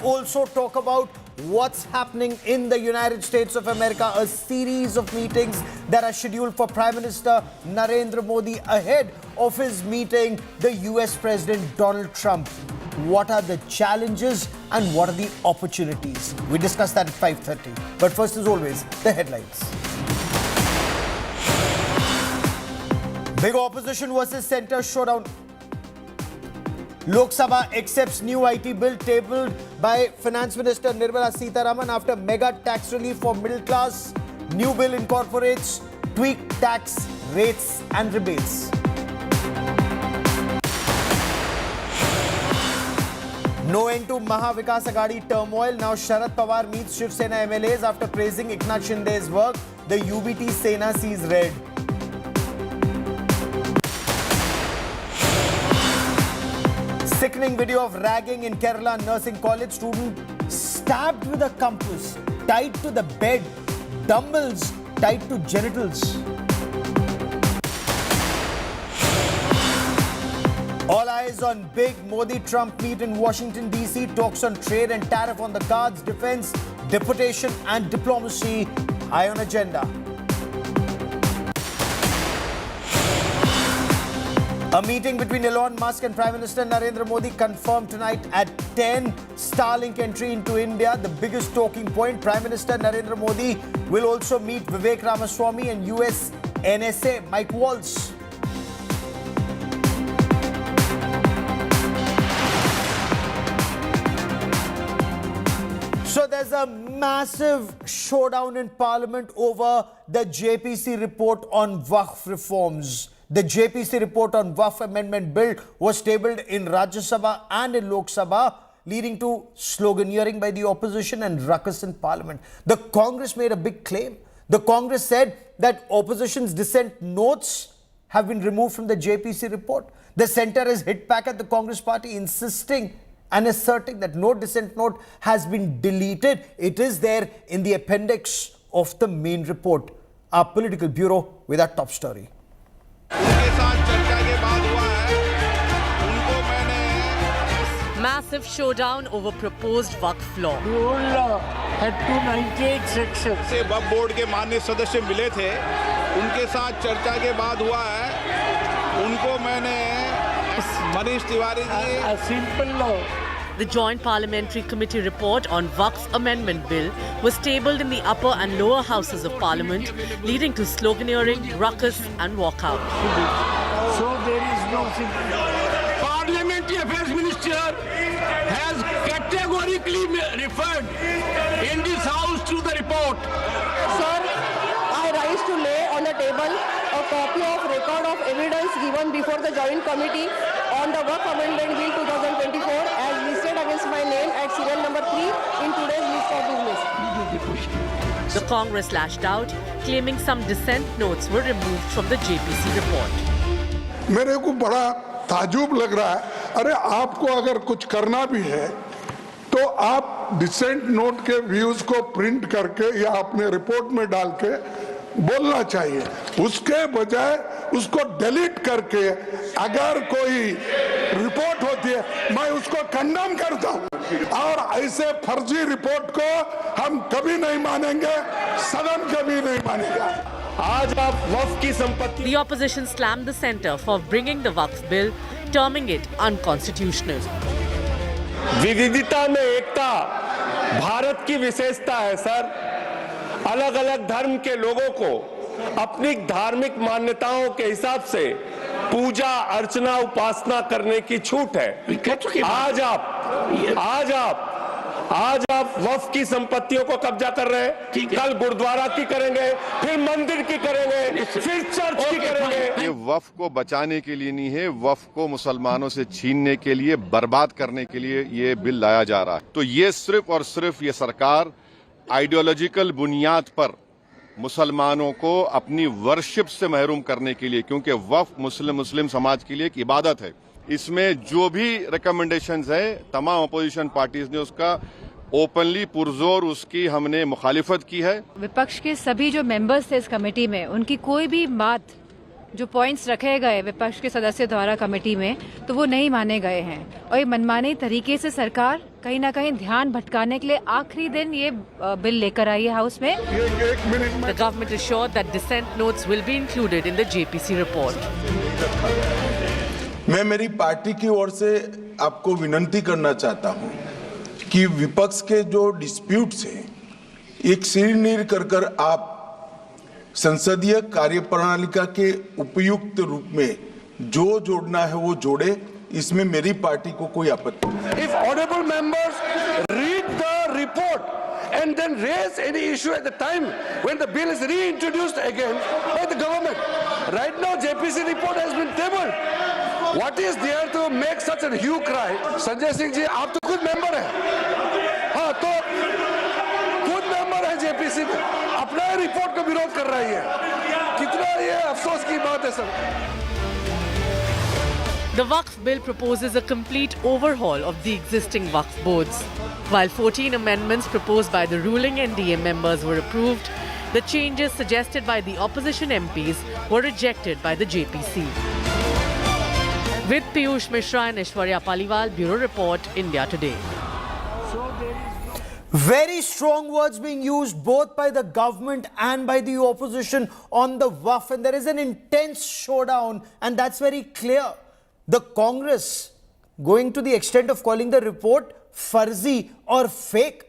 also talk about what's happening in the United States of America, a series of meetings that are scheduled for Prime Minister Narendra Modi ahead of his meeting the US President Donald Trump. What are the challenges and what are the opportunities? We discuss that at 5:30. But first, as always, the headlines. Big opposition versus centre showdown. Lok Sabha accepts new IT bill tabled by Finance Minister Nirmala Sitharaman after mega tax relief for middle class. New bill incorporates tweaked tax rates and rebates. No end to Maha Vikas Aghadi turmoil. Now Sharad Pawar meets Shiv Sena MLAs after praising Eknath Shinde's work. The UBT Sena sees red. Sickening video of ragging in Kerala nursing college. Student stabbed with a compass, tied to the bed, dumbbells tied to genitals. All eyes on big Modi-Trump meet in Washington, D.C. Talks on trade and tariff on the cards, defense, deportation and diplomacy high on agenda. A meeting between Elon Musk and Prime Minister Narendra Modi confirmed tonight at 10. Starlink entry into India, the biggest talking point. Prime Minister Narendra Modi will also meet Vivek Ramaswamy and US NSA Mike Waltz. So there's a massive showdown in Parliament over the JPC report on Waqf reforms. The JPC report on Waqf Amendment Bill was tabled in Rajya Sabha and in Lok Sabha, leading to sloganeering by the opposition and ruckus in Parliament. The Congress made a big claim. The Congress said that opposition's dissent notes have been removed from the JPC report. The centre has hit back at the Congress party, insisting and asserting that no dissent note has been deleted. It is there in the appendix of the main report. Our political bureau with our top story. Massive showdown over proposed Waqf law. The old law had 298 sections. से वक्फ board के माननीय सदस्य मिले थे, उनके साथ चर्चा के बाद हुआ है, उनको मैंने Manish Tiwari ji A simple law. The Joint Parliamentary Committee report on Waqf Amendment Bill was tabled in the upper and lower houses of Parliament, leading to sloganeering, ruckus and walkout. So there is no simple. Parliamentary Affairs Minister has categorically referred in this House to the report. Sir, I rise to lay on the table a copy of record of evidence given before the Joint Committee on the Waqf Amendment Bill 2024 as listed against my name at serial number 3 in today's list of business. The Congress lashed out, claiming some dissent notes were removed from the JPC report. मेरे को बड़ा ताजुब लग रहा है. अरे आपको अगर कुछ करना भी है तो आप डिसेंट नोट के व्यूज को प्रिंट करके या अपने रिपोर्ट में डाल के बोलना चाहिए. उसके बजाय उसको डिलीट करके अगर कोई रिपोर्ट होती है मैं उसको कंडेम करता हूं और ऐसे फर्जी रिपोर्ट को हम कभी नहीं मानेंगे, सदन कभी नहीं मानेगा. आज आप वक्फ की संपत्ति. The opposition slammed the centre for bringing the Waqf bill, terming it unconstitutional. विविधता में एकता भारत की विशेषता है सर. अलग अलग धर्म के लोगों को अपनी धार्मिक मान्यताओं के हिसाब से पूजा अर्चना उपासना करने की छूट है. आज आप वक्फ की संपत्तियों को कब्जा कर रहे हैं. कल गुरुद्वारा की करेंगे, फिर मंदिर की करेंगे, फिर चर्च की करेंगे. ये वक्फ को बचाने के लिए नहीं है, वक्फ को मुसलमानों से छीनने के लिए, बर्बाद करने के लिए ये बिल लाया जा रहा है. तो ये सिर्फ और सिर्फ ये सरकार आइडियोलॉजिकल बुनियाद पर मुसलमानों को अपनी वर्शिप से महरूम करने के लिए, क्योंकि वक्फ मुस्लिम समाज के लिए एक इबादत है. इसमें जो भी रिकमेंडेशंस है तमाम अपोजिशन पार्टीज ने उसका ओपनली पुरजोर उसकी हमने मुखालिफत की है. विपक्ष के सभी जो मेंबर्स थे इस कमेटी में, उनकी कोई भी बात जो पॉइंट्स रखे गए विपक्ष के सदस्य द्वारा कमेटी में, तो वो नहीं माने गए हैं और ये मनमाने तरीके से सरकार कहीं ना कहीं ध्यान भटकाने के लिए आखिरी दिन ये बिल लेकर आई है हाउस में। एक मिनट में The government assured that dissent notes will be included in the JPC report. मैं मेरी पार्टी की ओर से आपको विनती करना चाहता हूं कि विपक्ष के जो डिस्प्यूट्स हैं एक सिर कर आप संसदीय कार्यप्रणालिका के उपयुक्त रूप में जो जोड़ना है वो जोड़े, इसमें मेरी पार्टी को कोई आपत्ति नहीं। If honorable members read the report and then raise any issue at the time when the bill is reintroduced again by the government. Right now JPC report has been tabled. What is there to make such a hue cry? Sanjay Singh ji, आप तो खुद member हैं। हाँ, तो खुद member है JPC में, अपना रिपोर्ट का विरोध कर रही है। कितना ये अफसोस की बात है sir. The Waqf bill proposes a complete overhaul of the existing Waqf boards. While 14 amendments proposed by the ruling NDA members were approved, the changes suggested by the opposition MPs were rejected by the JPC. With Piyush Mishra and Aishwarya Paliwal, Bureau Report, India Today. Very strong words being used both by the government and by the opposition on the Waqf, and there is an intense showdown, and that's very clear. The Congress going to the extent of calling the report farzi or fake,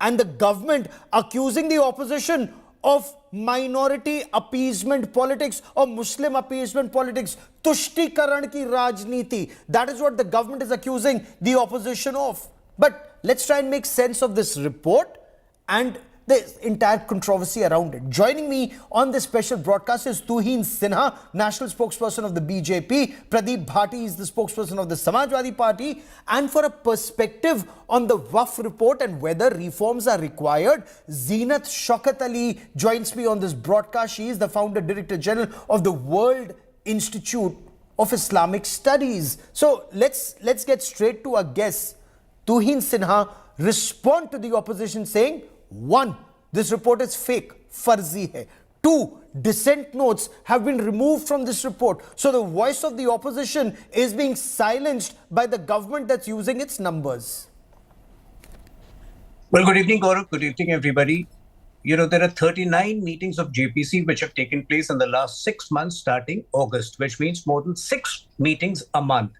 and the government accusing the opposition of minority appeasement politics or Muslim appeasement politics, Tushtikaran ki rajniti. That is what the government is accusing the opposition of. But let's try and make sense of this report and the entire controversy around it. Joining me on this special broadcast is Tuhin Sinha, national spokesperson of the BJP. Pradeep Bhati is the spokesperson of the Samajwadi Party. And for a perspective on the Waqf report and whether reforms are required, Zeenat Shaukat Ali joins me on this broadcast. She is the founder director general of the World Institute of Islamic Studies. So let's get straight to our guests. Tuhin Sinha, respond to the opposition saying, 1. This report is fake, farzi hai. 2. Dissent notes have been removed from this report. So the voice of the opposition is being silenced by the government that's using its numbers. Well, good evening, Gaurav. Good evening, everybody. You know, there are 39 meetings of JPC which have taken place in the last 6 months starting August, which means more than 6 meetings a month.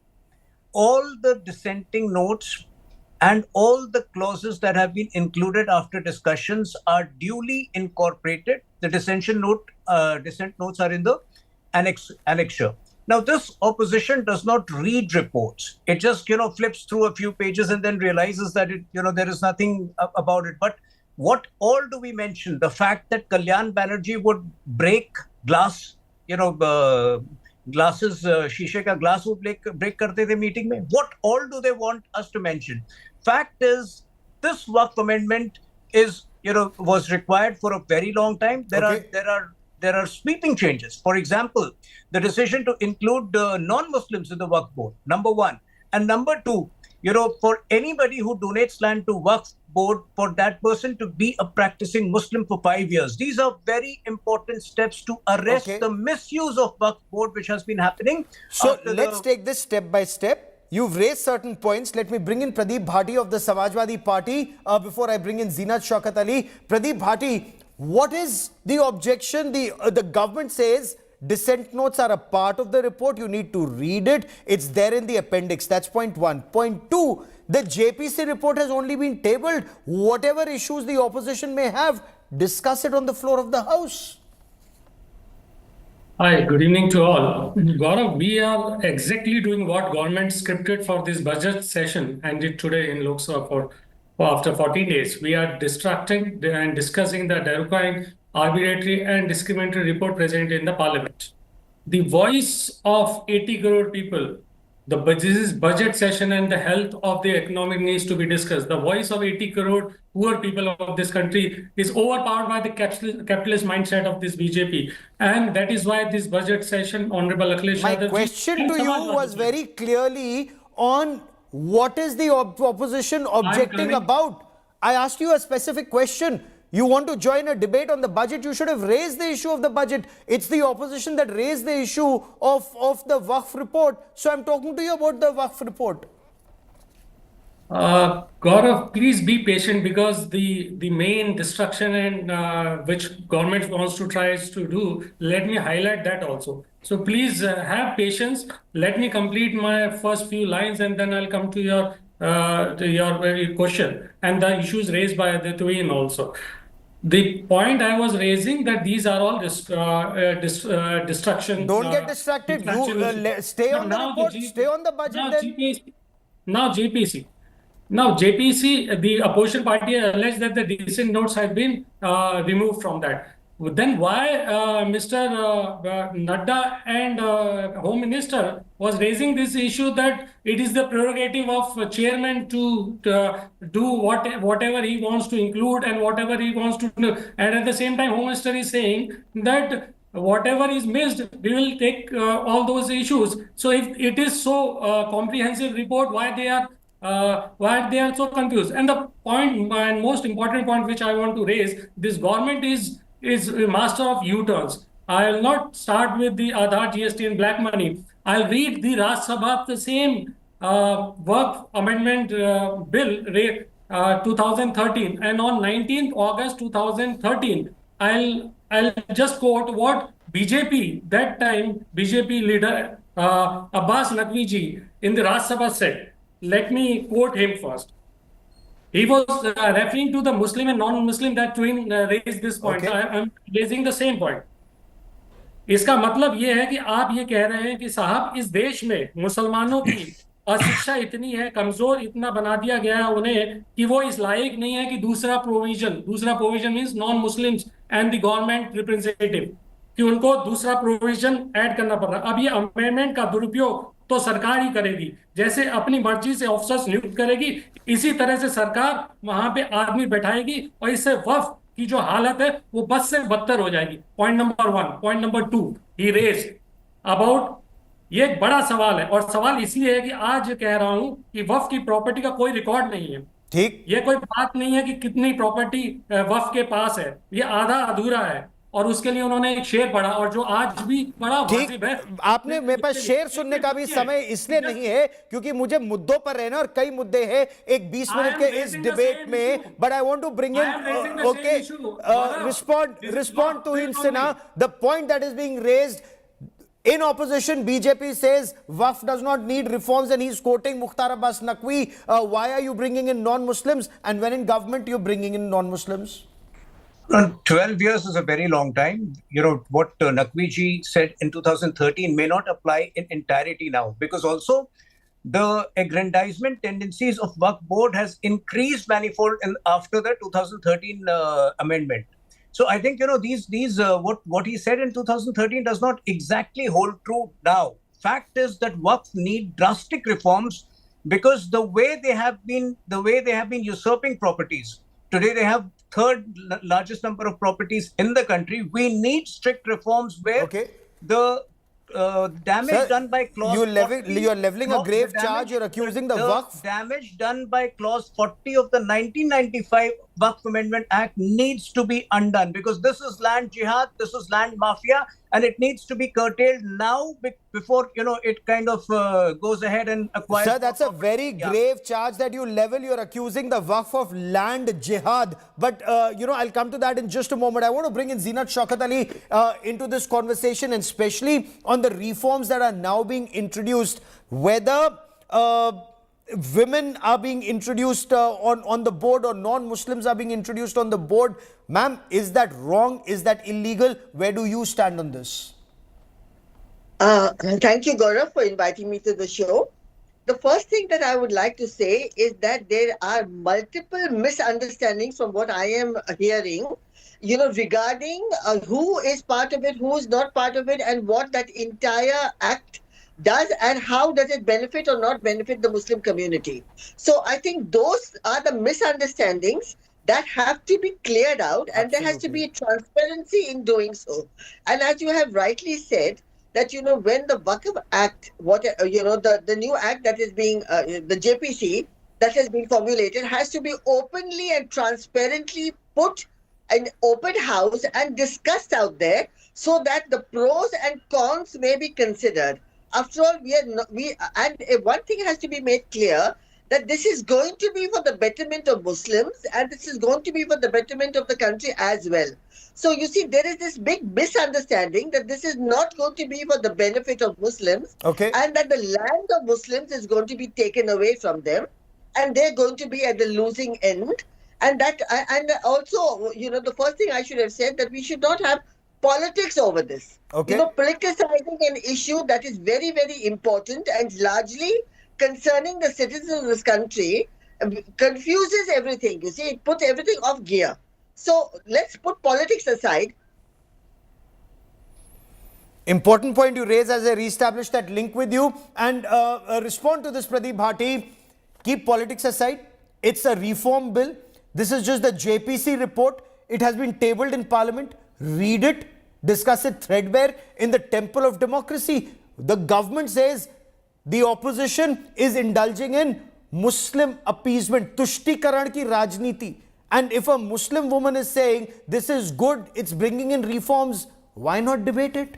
All the dissenting notes and all the clauses that have been included after discussions are duly incorporated. The dissent notes are in the annexure. Now, this opposition does not read reports. It just, flips through a few pages and then realizes that there is nothing about it. But what all do we mention? The fact that Kalyan Banerjee would break glass, glasses, shishe ka glass would break karte the meeting mein. What all do they want us to mention? Fact is, this Waqf amendment was required for a very long time. There are sweeping changes. For example, the decision to include non-Muslims in the Waqf board, number 1. And number 2, for anybody who donates land to Waqf board, for that person to be a practicing Muslim for 5 years. These are very important steps to arrest the misuse of Waqf board which has been happening. So let's take this step by step. You've raised certain points. Let me bring in Pradeep Bhati of the Samajwadi Party before I bring in Zeenat Shaukat Ali. Pradeep Bhati, what is the objection? The government says dissent notes are a part of the report. You need to read it. It's there in the appendix. That's point 1. Point 2, the JPC report has only been tabled. Whatever issues the opposition may have, discuss it on the floor of the House. Hi, good evening to all. Gaurav, we are exactly doing what government scripted for this budget session and did today in Lok Sabha for after 14 days. We are distracting and discussing the terrifying, arbitrary and discriminatory report presented in the parliament. The voice of 80 crore people, this is budget session and the health of the economic needs to be discussed. The voice of 80 crore poor people of this country is overpowered by the capitalist mindset of this BJP. And that is why this budget session, Honorable Akhilesh My question to you was very clearly on what is the opposition objecting about. I asked you a specific question. You want to join a debate on the budget, you should have raised the issue of the budget. It's the opposition that raised the issue of the Waqf report. So I'm talking to you about the Waqf report. Gaurav, please be patient because the main destruction and which government wants to tries to do, let me highlight that also. So please have patience. Let me complete my first few lines and then I'll come to your question and the issues raised by the Twin also. The point I was raising that these are all destruction. Don't get distracted. Stay on the report. Stay on the budget. Now Then GPC. Now GPC. Now, JPC, the opposition party alleged that the decent notes have been removed from that. Then why Mr. Nadda and Home Minister was raising this issue that it is the prerogative of chairman to do whatever he wants to include and whatever he wants to do. And at the same time, Home Minister is saying that whatever is missed, we will take all those issues. So if it is so comprehensive report, why they are so confused? And the point and most important point which I want to raise, this government is a master of U-turns. I will not start with the Aadhaar, GST and black money. I'll read the Raj Sabha, the same Waqf Amendment Bill 2013, and on 19th August 2013, I'll just quote what BJP, that time BJP leader Abbas Naqvi ji in the Raj Sabha said. Let me quote him first. He was referring to the Muslim and non-Muslim that Twin raised this point. Okay. I'm raising the same point. इसका मतलब ये है कि आप ये कह रहे हैं कि साहब इस देश में मुसलमानों की अशिक्षा इतनी है, कमजोर इतना बना दिया गया है उन्हें कि वो इस लायक नहीं है कि दूसरा provision means non Muslims and the government representative, कि उनको दूसरा प्रोविजन ऐड करना पड़ रहा है। अब ये अमेंडमेंट का दुरुपयोग तो सरकार ही करेगी, जैसे अपनी मर्जी से ऑफिसर्स नियुक्त करेगी, इसी तरह से सरकार वहां पे आदमी बैठाएगी और इससे वक्फ की जो हालत है वो बद से बदतर हो जाएगी। Point number 1। पॉइंट नंबर 2 ही रेज अबाउट, ये एक बड़ा सवाल है और सवाल इसलिए है कि आज कह रहा हूं कि वक्फ की प्रॉपर्टी का कोई रिकॉर्ड नहीं है। ठीक, ये कोई बात नहीं है कि कितनी प्रॉपर्टी वक्फ के पास है, ये आधा अधूरा है और उसके लिए उन्होंने एक शेर पढ़ा और जो आज भी बड़ा वाजिब है। आपने मेरे पास शेर सुनने का भी समय इसलिए नहीं है क्योंकि मुझे मुद्दों पर रहना और कई मुद्दे हैं एक 20 मिनट के इस डिबेट में, but I want to bring in okay respond to him Sinha. The point that is being raised in opposition, BJP says Waqf does not need reforms and he's quoting Mukhtar Abbas Naqvi. Why are you bringing in non-Muslims, and when in government you're bringing in non-Muslims? 12 years is a very long time. You know, what Naqvi ji said in 2013 may not apply in entirety now, because also the aggrandizement tendencies of Waqf board has increased manifold after the 2013 amendment. So I think, you know, these what he said in 2013 does not exactly hold true now. Fact is that Waqf need drastic reforms because the way they have been usurping properties. Today they have third largest number of properties in the country. We need strict reforms where the damage done by clause you're leveling a grave charge. You're accusing the Waqf. Damage done by clause 40 of the 1995 Waqf Amendment Act needs to be undone, because this is land jihad, this is land mafia, and it needs to be curtailed now before, you know, it kind of goes ahead and acquires. Sir, that's a very grave charge that you level. You're accusing the Waqf of land jihad. But, you know, I'll come to that in just a moment. I want to bring in Zeenat Shaukat Ali into this conversation, and especially on the reforms that are now being introduced, whether women are being introduced on the board or non-Muslims are being introduced on the board. Ma'am, is that wrong? Is that illegal? Where do you stand on this? Thank you, Gaurav, for inviting me to the show. The first thing that I would like to say is that there are multiple misunderstandings from what I am hearing, you know, regarding who is part of it, who is not part of it, and what that entire act does and how does it benefit or not benefit the Muslim community. So I think those are the misunderstandings that have to be cleared out, and there has to be transparency in doing so. And as you have rightly said, that, you know, when the Waqf Act, the new act that is being, the JPC that has been formulated has to be openly and transparently put in open house and discussed out there so that the pros and cons may be considered. After all, one thing has to be made clear, that this is going to be for the betterment of Muslims and this is going to be for the betterment of the country as well. So you see, there is this big misunderstanding that this is not going to be for the benefit of Muslims, and that the land of Muslims is going to be taken away from them and they're going to be at the losing end. And that, and also, you know, the first thing I should have said, that we should not have politics over this. You know, politicizing an issue that is very, very important and largely concerning the citizens of this country confuses everything. You see, it puts everything off gear. So let's put politics aside. Important point you raise as I reestablish that link with you and respond to this, Pradeep Bhati. Keep politics aside. It's a reform bill. This is just the JPC report. It has been tabled in Parliament. Read it, discuss it threadbare in the temple of democracy. The government says the opposition is indulging in Muslim appeasement, Tushtikaran ki rajniti. And if a Muslim woman is saying this is good, it's bringing in reforms, why not debate it?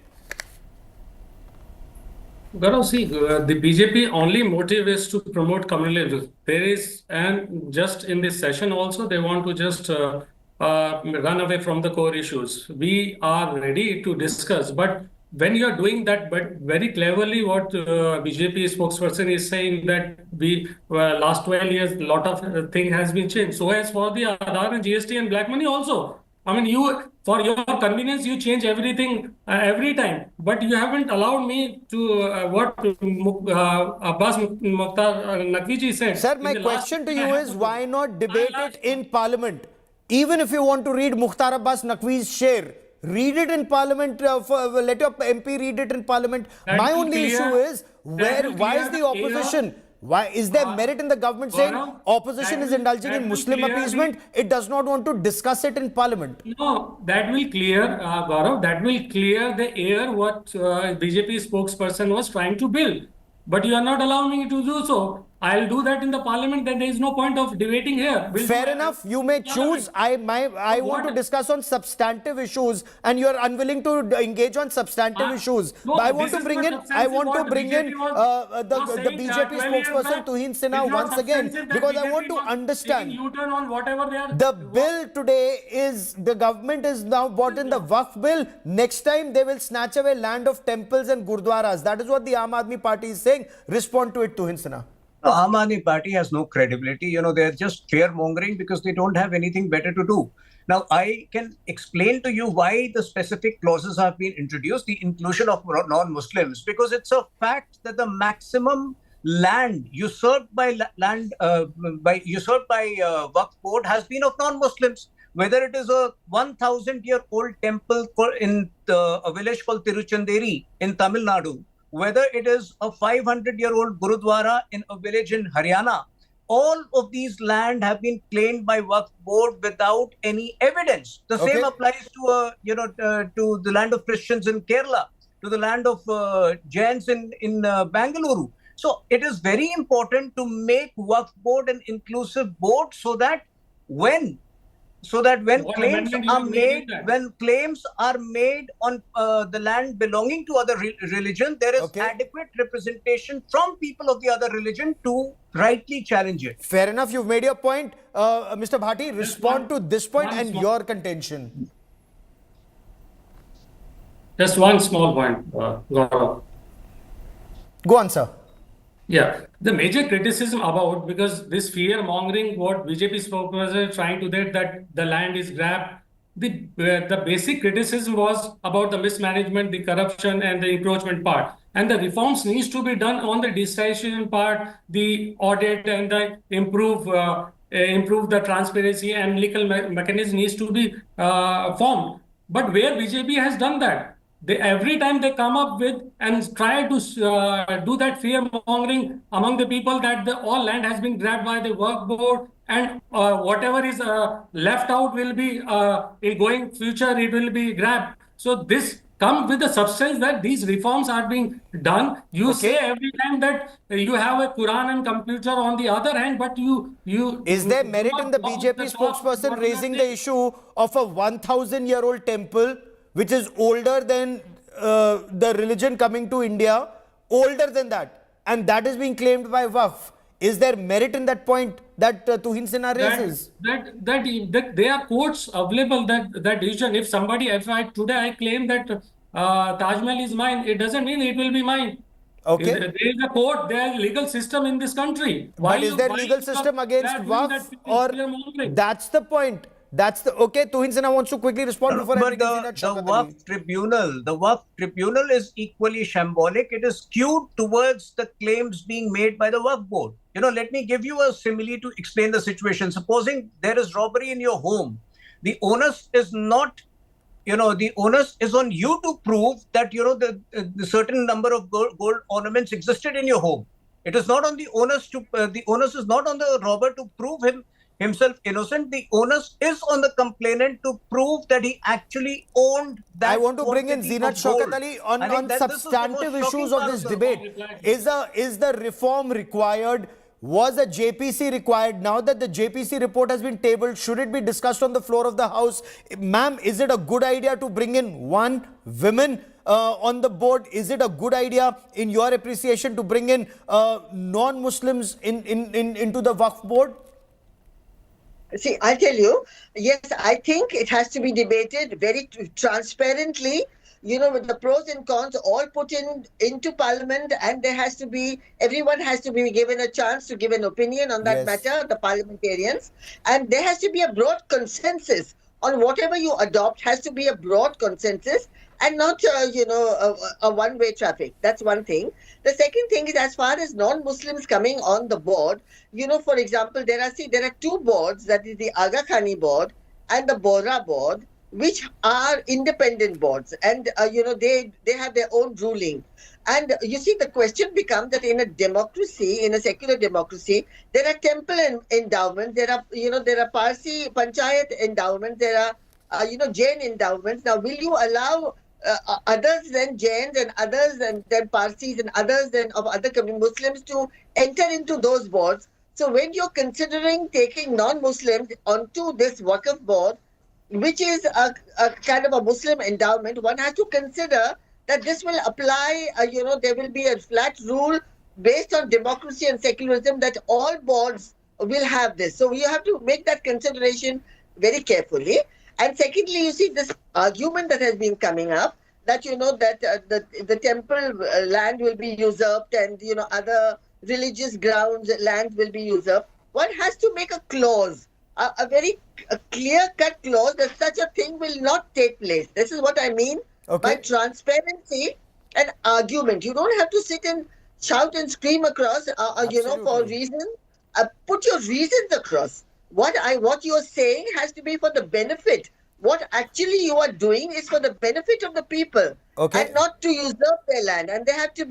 Gaurav, see, the BJP only motive is to promote communalism. There is, and just in this session also, they want to just run away from the core issues. We are ready to discuss, but when you are doing that, but very cleverly, what BJP spokesperson is saying that we last 12 years, a lot of thing has been changed. So as for the Aadhaar and GST and black money also. I mean, you, for your convenience, you change everything every time, but you haven't allowed me to what Abbas Mukhtar Naqvi said. Sir, my question to you is, why not debate it in Parliament? Even if you want to read Mukhtar Abbas Naqvi's share, read it in Parliament, let your MP read it in Parliament. My only issue is, why is the opposition... Why is there merit in the government saying opposition is indulging in Muslim appeasement? It does not want to discuss it in Parliament. No, that will clear, Gaurav, that will clear the air what BJP spokesperson was trying to build. But you are not allowing me to do so. I'll do that in the Parliament. Then there is no point of debating here. Fair enough. You may choose. I want to discuss on substantive issues, and you are unwilling to engage on substantive issues. No, but I want to bring in. I want to bring in the BJP spokesperson Tuhin Sinha once again, because I want to understand. U-turn on whatever they are. The bill today is, the government is now brought in the Waqf bill. Next time they will snatch away land of temples and gurdwaras. That is what the Aam Aadmi Party is saying. Respond to it, Tuhin Sinha. No, Aam Aadmi Party has no credibility. You know, they're just fear-mongering because they don't have anything better to do. Now, I can explain to you why the specific clauses have been introduced, the inclusion of non-Muslims, because it's a fact that the maximum land usurped by Waqf board has been of non-Muslims. Whether it is a 1,000-year-old temple in a village called Tiruchanderi in Tamil Nadu, whether it is a 500-year-old Gurudwara in a village in Haryana, all of these land have been claimed by Waqf board without any evidence. The same applies to to the land of Christians in Kerala, to the land of Jains in Bangalore. So it is very important to make Waqf board an inclusive board so that when claims are made on the land belonging to other religion, there is adequate representation from people of the other religion to rightly challenge it. Fair enough. You've made your point. Mr. Bhati, respond to this point and your contention. Just one small point, Gaurav. Go on, sir. Yeah, the major criticism about, because this fear mongering, what BJP spokesperson is trying to do, that the land is grabbed. The basic criticism was about the mismanagement, the corruption, and the encroachment part. And the reforms needs to be done on the decision part, the audit, and the improve the transparency and legal mechanism needs to be formed. But where BJP has done that, every time they come up with and try to do that fear mongering among the people that all land has been grabbed by the Waqf board and whatever is left out will be in going future, it will be grabbed. So this comes with the substance that these reforms are being done. You say every time that you have a Quran and computer on the other hand, but you is there merit in the BJP spokesperson raising the issue of a 1,000-year-old temple which is older than the religion coming to India, older than that, and that is being claimed by Waqf? Is there merit in that point that Tuhin Sinha raises? That there are courts available that decision. If today I claim that Taj Mahal is mine, it doesn't mean it will be mine. Okay. There is a court, there is a legal system in this country. But is there legal system against Waqf, or that's the point? That's the okay. Tuhin Sinha wants to quickly respond before I But bring in Zinat Shaukat Ali. the Waqf tribunal is equally shambolic. It is skewed towards the claims being made by the Waqf board. Let me give you a simile to explain the situation. Supposing there is robbery in your home, the onus is not, the onus is on you to prove that, the certain number of gold ornaments existed in your home. It is not on the onus the onus is not on the robber to prove himself innocent. The onus is on the complainant to prove that he actually owned that. I want to bring in Zinat Shaukat Ali on substantive issues of this debate. Is the reform required? Was a JPC required? Now that the JPC report has been tabled, should it be discussed on the floor of the House? Ma'am, is it a good idea to bring in one woman on the board? Is it a good idea, in your appreciation, to bring in non-Muslims into the Waqf board? See, I'll tell you, yes, I think it has to be debated very transparently, with the pros and cons all put into Parliament, and everyone has to be given a chance to give an opinion on that matter, the parliamentarians, and there has to be a broad consensus on whatever you adopt. Has to be a broad consensus and not, a one-way traffic. That's one thing. The second thing is, as far as non-Muslims coming on the board, for example, there are two boards, that is the Aga Khani board and the Bora board, which are independent boards, and they have their own ruling. And you see, the question becomes that in a democracy, in a secular democracy, there are temple endowments, there are Parsi panchayat endowments, there are Jain endowments. Now, will you allow others than Jains and others than Parsis and others than of other Muslims to enter into those boards? So when you're considering taking non-Muslims onto this Waqf board, which is a kind of a Muslim endowment, one has to consider that this will apply, there will be a flat rule based on democracy and secularism, that all boards will have this. So you have to make that consideration very carefully. And secondly, you see this argument that has been coming up, that, that the temple land will be usurped, and, other religious grounds land will be usurped. One has to make a clause, a very clear-cut clause that such a thing will not take place. This is what I mean by transparency and argument. You don't have to sit and shout and scream across, for reasons. Put your reasons across. What you are saying has to be for the benefit. What actually you are doing is for the benefit of the people, and not to usurp their land. And there has to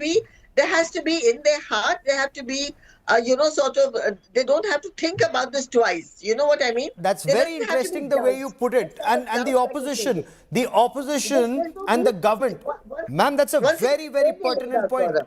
be in their heart, they have to be, they don't have to think about this twice. You know what I mean? That's very interesting the way you put it. And the opposition and the government. Ma'am, that's a very, very pertinent point.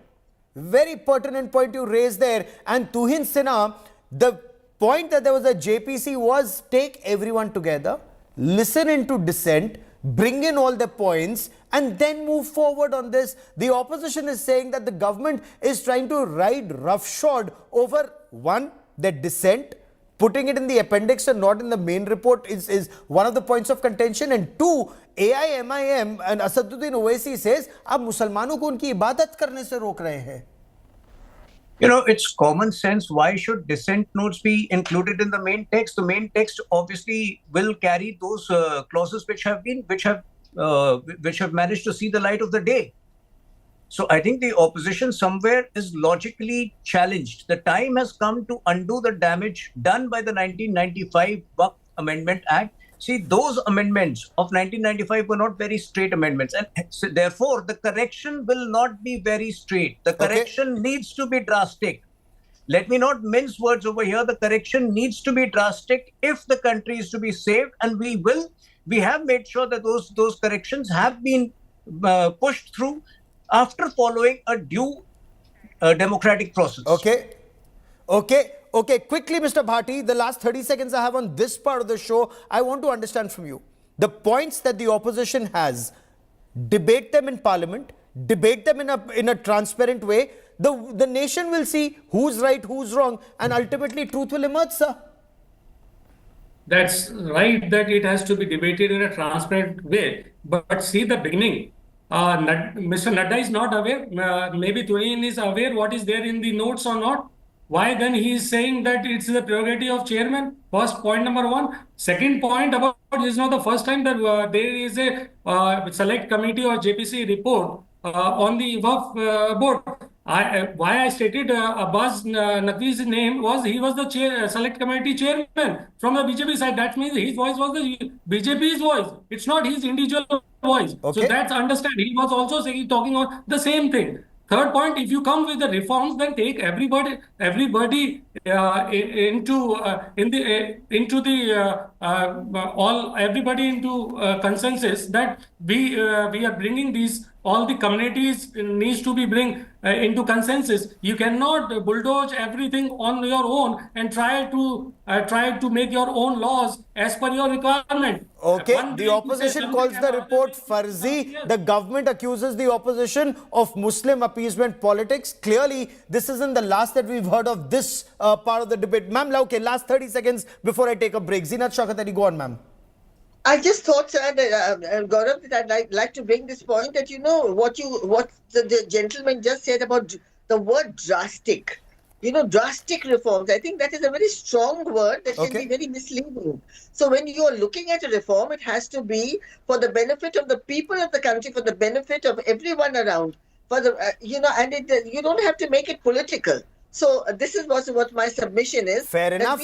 Very pertinent point you raised there. And Tuhin Sinha, the point that there was a JPC was take everyone together, listen into dissent, bring in all the points, and then move forward on this. The opposition is saying that the government is trying to ride roughshod over, one, the dissent, putting it in the appendix and not in the main report is one of the points of contention, and two, AIMIM and Asaduddin Owaisi says, आप मुसलमानों को उनकी इबादत करने से रोक रहे हैं. It's common sense. Why should dissent notes be included in the main text? The main text obviously will carry those clauses which have managed to see the light of the day. So I think the opposition somewhere is logically challenged. The time has come to undo the damage done by the 1995 Waqf Amendment Act. See, those amendments of 1995 were not very straight amendments, and so therefore the correction will not be very straight. The correction needs to be drastic. Let me not mince words over here. The correction needs to be drastic if the country is to be saved, and we have made sure that those corrections have been pushed through after following a due democratic process. Okay, quickly, Mr. Bhati, the last 30 seconds I have on this part of the show, I want to understand from you. The points that the opposition has, debate them in Parliament, debate them in a transparent way, the nation will see who's right, who's wrong, and ultimately truth will emerge, sir. That's right, that it has to be debated in a transparent way. But see the beginning. Mr. Nadda is not aware. Maybe Turin is aware what is there in the notes or not. Why then he is saying that it's the prerogative of chairman? First point number one. Second point about this is not the first time that there is a select committee or JPC report on the Waqf board. Why I stated Abbas Naqvi's name was he was the select committee chairman from the BJP side. That means his voice was the BJP's voice. It's not his individual voice. Okay. So that's understand. He was also saying, talking on the same thing. Third point, if you come with the reforms, then take everybody into consensus that we are bringing these. All the communities needs to be bring into consensus. You cannot bulldoze everything on your own and try to make your own laws as per your requirement. Okay, the opposition calls the report Farzi. The government accuses the opposition of Muslim appeasement politics. Clearly, this isn't the last that we've heard of this part of the debate. Ma'am, okay, last 30 seconds before I take a break. Zeenat Shakatari, go on, ma'am. I just thought, sir, that, Gaurav, that I'd like to bring this point that, what the gentleman just said about the word drastic. Drastic reforms. I think that is a very strong word that can be very misleading. So when you are looking at a reform, it has to be for the benefit of the people of the country, for the benefit of everyone around. For the, and you don't have to make it political. So this is what my submission is. Fair enough.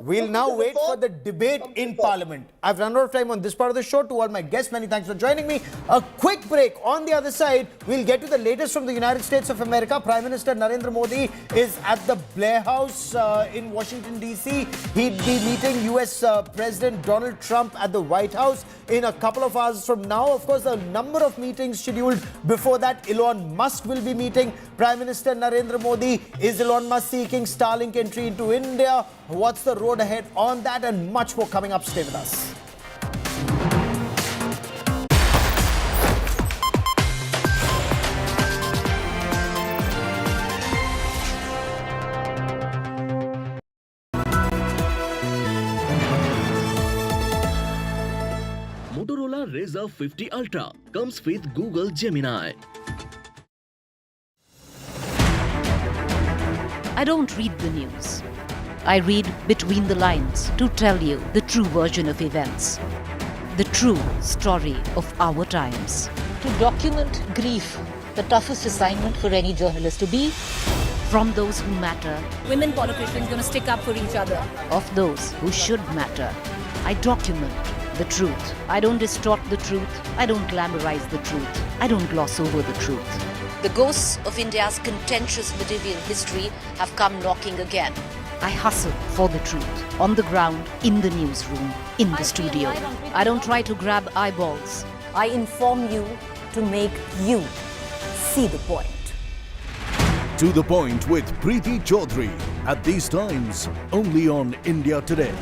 We'll now wait for the debate in Parliament. I've run out of time on this part of the show. To all my guests, many thanks for joining me. A quick break. On the other side, we'll get to the latest from the United States of America. Prime Minister Narendra Modi is at the Blair House in Washington, D.C. He'd be meeting US President Donald Trump at the White House in a couple of hours from now. Of course, a number of meetings scheduled before that. Elon Musk will be meeting Prime Minister Narendra Modi. Is Elon Musk seeking Starlink entry into India? What's the road ahead on that and much more coming up? Stay with us. Motorola Razr 50 Ultra comes with Google Gemini. I don't read the news. I read between the lines to tell you the true version of events, the true story of our times. To document grief, the toughest assignment for any journalist to be. From those who matter. Women politicians going to stick up for each other. Of those who should matter. I document the truth. I don't distort the truth. I don't glamorize the truth. I don't gloss over the truth. The ghosts of India's contentious medieval history have come knocking again. I hustle for the truth. On the ground, in the newsroom, in the studio. I don't try to grab eyeballs. I inform you to make you see the point. To the Point with Preeti Chaudhary. At these times, only on India Today.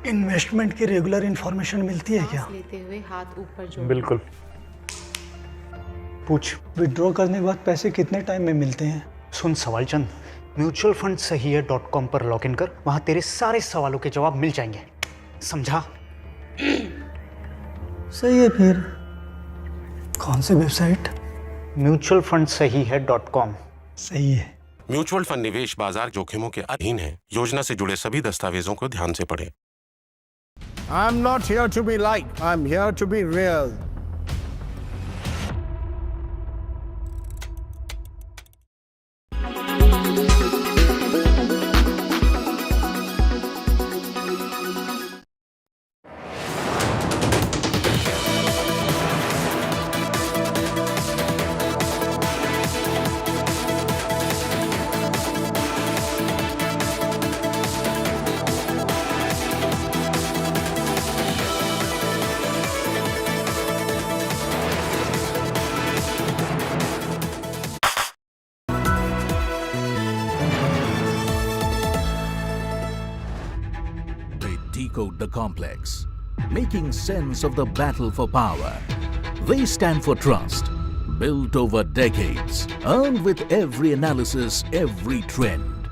Investment की regular information मिलती है क्या? लेते हुए हाथ ऊपर जोड़। बिल्कुल। पूछ, विड्रॉ करने के बाद पैसे कितने टाइम में मिलते हैं? सुन सवाल चंद, म्यूचुअल फंड सही है .com पर लॉग इन कर, वहां तेरे सारे सवालों के जवाब मिल जाएंगे, समझा? सही है फिर। कौन सी वेबसाइट? म्यूचुअल फंड सही है .com। सही है। म्यूचुअल फंड निवेश बाजार जोखिमों के अधीन है। योजना से जुड़े सभी दस्तावेजों को ध्यान से पढ़ें। I'm not here to be liked. I'm here to be real. The complex, making sense of the battle for power. They stand for trust, built over decades, earned with every analysis, every trend.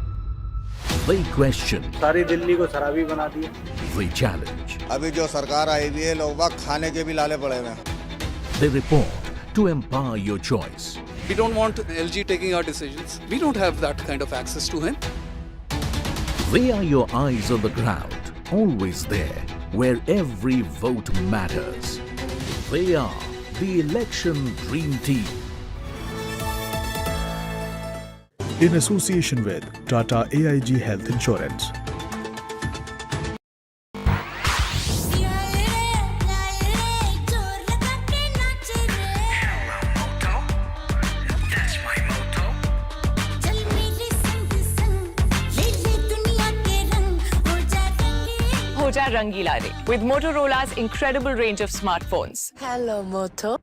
They question. सारी दिल्ली को शराबी बना दिया. They challenge. अभी जो सरकार आई हुई है, लोग बाग खाने के भी लाले पड़े हुए हैं. They report to empower your choice. We don't want LG taking our decisions. We don't have that kind of access to him. They are your eyes on the ground, always there, where every vote matters. They are the election dream team. In association with Tata AIG Health Insurance. Rangila with Motorola's incredible range of smartphones. Hello, Moto.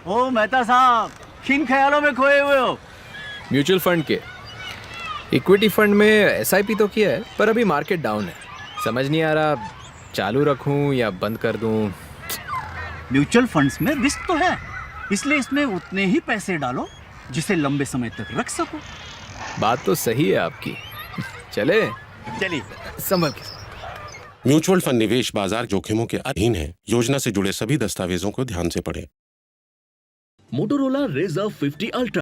ओ मेहता साहब, किन ख्यालों में खोए हुए हो? Mutual fund के equity fund में SIP तो किया है, पर अभी मार्केट डाउन है. समझ नहीं आ रहा चालू रखूं या बंद कर दूं. म्यूचुअल फंड्स में रिस्क तो है, इसलिए इसमें उतने ही पैसे डालो जिसे लंबे समय तक रख सको. बात तो सही है आपकी. चले चलिए संभल के. म्यूचुअल फंड निवेश बाजार जोखिमों के अधीन है. योजना से जुड़े सभी दस्तावेजों को ध्यान से पढ़ें. Motorola Razr 50 Ultra